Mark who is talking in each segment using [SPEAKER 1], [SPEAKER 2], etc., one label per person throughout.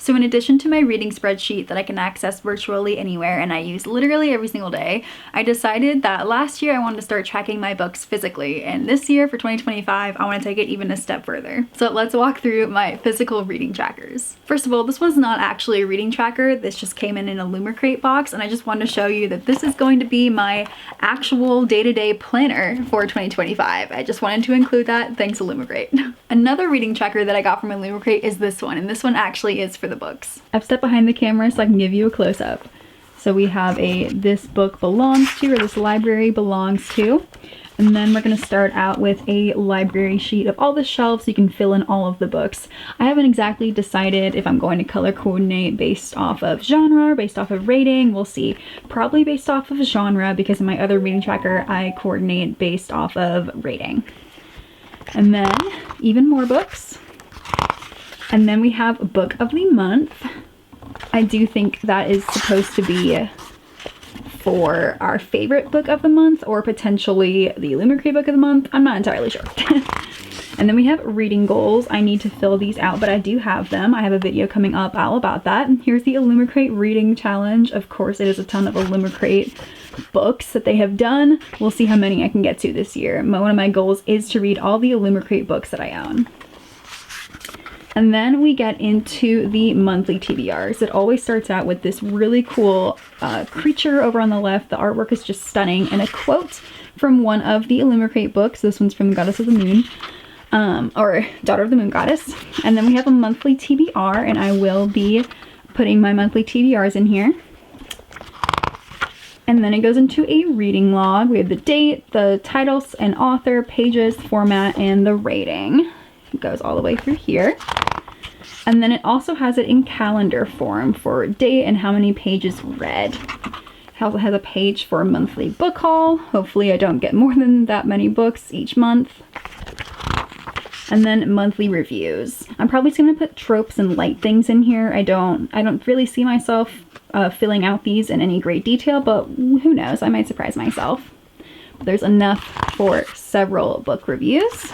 [SPEAKER 1] So in addition to my reading spreadsheet that I can access virtually anywhere and I use literally every single day, I decided that last year I wanted to start tracking my books physically, and this year for 2025 I want to take it even a step further. So let's walk through my physical reading trackers. First of all, this one's not actually a reading tracker. This just came in an Illumicrate box, and I just wanted to show you that this is going to be my actual day-to-day planner for 2025. I just wanted to include that. Thanks, Illumicrate. Another reading tracker that I got from Illumicrate is this one, and this one actually is for the books. I've stepped behind the camera so I can give you a close-up. So we have a this book belongs to, or this library belongs to. And then we're going to start out with a library sheet of all the shelves so you can fill in all of the books. I haven't exactly decided if I'm going to color coordinate based off of genre or based off of rating. We'll see. Probably based off of genre, because in my other reading tracker I coordinate based off of rating. And then even more books. And then we have Book of the Month. I do think that is supposed to be for our favorite book of the month, or potentially the Illumicrate book of the month. I'm not entirely sure. And then we have reading goals. I need to fill these out, but I do have them. I have a video coming up all about that. And here's the Illumicrate reading challenge. Of course, it is a ton of Illumicrate books that they have done. We'll see how many I can get to this year. One of my goals is to read all the Illumicrate books that I own. And then we get into the monthly TBRs. It always starts out with this really cool creature over on the left. The artwork is just stunning, and a quote from one of the Illumicrate books. This one's from Goddess of the Moon, or Daughter of the Moon Goddess. And then we have a monthly TBR, and I will be putting my monthly TBRs in here. And then it goes into a reading log. We have the date, the titles and author, pages, format, and the rating. It goes all the way through here. And then it also has it in calendar form for date and how many pages read. It also has a page for a monthly book haul. Hopefully I don't get more than that many books each month. And then monthly reviews. I'm probably just gonna put tropes and light things in here. I don't really see myself filling out these in any great detail, but who knows, I might surprise myself. There's enough for several book reviews.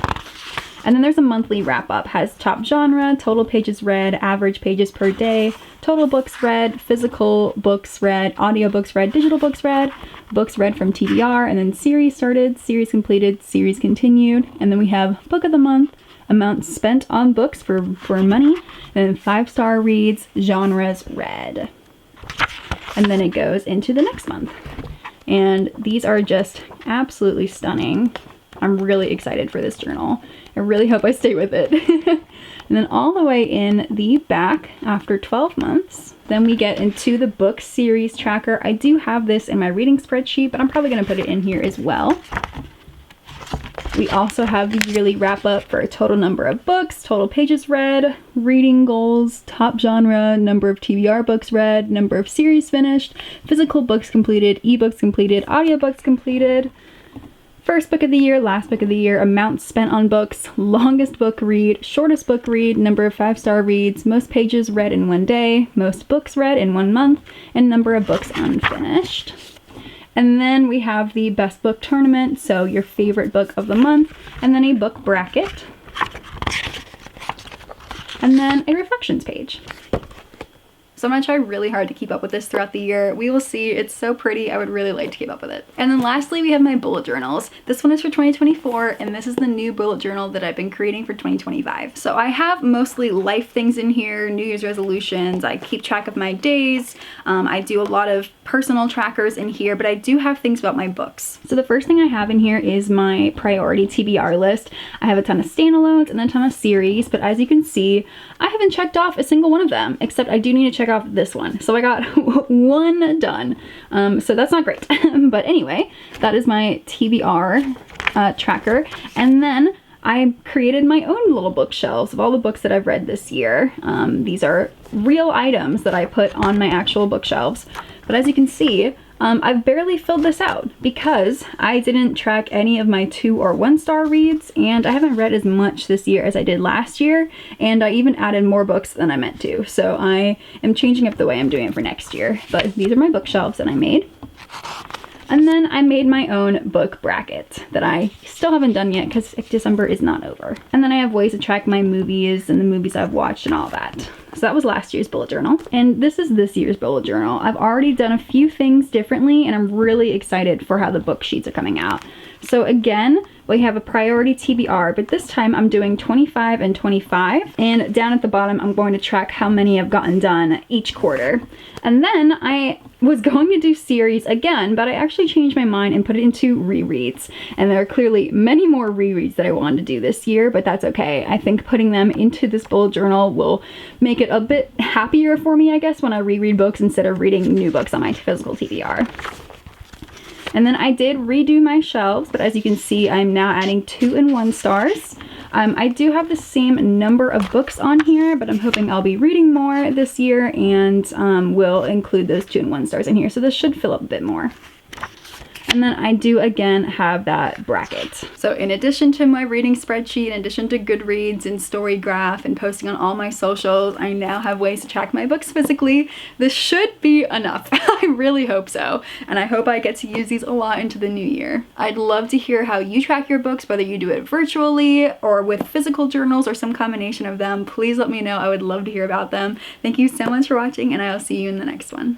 [SPEAKER 1] And then there's a monthly wrap-up. Has top genre, total pages read, average pages per day, total books read, physical books read, audio books read, digital books read from TBR, and then series started, series completed, series continued. And then we have book of the month, amount spent on books for money, and then 5-star reads, genres read. And then it goes into the next month. And these are just absolutely stunning. I'm really excited for this journal. I really hope I stay with it. And then all the way in the back, after 12 months, then we get into the book series tracker. I do have this in my reading spreadsheet, but I'm probably going to put it in here as well. We also have the yearly wrap up for a total number of books, total pages read, reading goals, top genre, number of TBR books read, number of series finished, physical books completed, ebooks completed, audiobooks completed, first book of the year, last book of the year, amount spent on books, longest book read, shortest book read, number of 5-star reads, most pages read in 1 day, most books read in 1 month, and number of books unfinished. And then we have the best book tournament, so your favorite book of the month, and then a book bracket, and then a reflections page. So I'm gonna try really hard to keep up with this throughout the year. We will see. It's so pretty. I would really like to keep up with it. And then lastly, we have my bullet journals. This one is for 2024, and this is the new bullet journal that I've been creating for 2025. So I have mostly life things in here, New Year's resolutions. I keep track of my days. I do a lot of personal trackers in here, but I do have things about my books. So the first thing I have in here is my priority TBR list. I have a ton of standalones and a ton of series, but as you can see, I haven't checked off a single one of them, except I do need to check off this one. So I got one done. So that's not great. But anyway, that is my TBR tracker. And then I created my own little bookshelves of all the books that I've read this year. These are real items that I put on my actual bookshelves. But as you can see, I've barely filled this out because I didn't track any of my 2 or 1-star reads, and I haven't read as much this year as I did last year, and I even added more books than I meant to. So I am changing up the way I'm doing it for next year. But these are my bookshelves that I made. And then I made my own book bracket that I still haven't done yet because December is not over. And then I have ways to track my movies and the movies I've watched and all that. So that was last year's bullet journal. And this is this year's bullet journal. I've already done a few things differently, and I'm really excited for how the book sheets are coming out. So again, we have a priority TBR, but this time I'm doing 25 and 25. And down at the bottom, I'm going to track how many I've gotten done each quarter. And then I was going to do series again, but I actually changed my mind and put it into rereads. And there are clearly many more rereads that I wanted to do this year, but that's okay. I think putting them into this bullet journal will make it a bit happier for me, I guess, when I reread books instead of reading new books on my physical TBR. And then I did redo my shelves, but as you can see, I'm now adding 2 and 1 stars. I do have the same number of books on here, but I'm hoping I'll be reading more this year, and will include those 2 and 1 stars in here. So this should fill up a bit more. And then I do again have that bracket. So in addition to my reading spreadsheet, in addition to Goodreads and Storygraph and posting on all my socials, I now have ways to track my books physically. This should be enough. I really hope so. And I hope I get to use these a lot into the new year. I'd love to hear how you track your books, whether you do it virtually or with physical journals or some combination of them. Please let me know. I would love to hear about them. Thank you so much for watching, and I'll see you in the next one.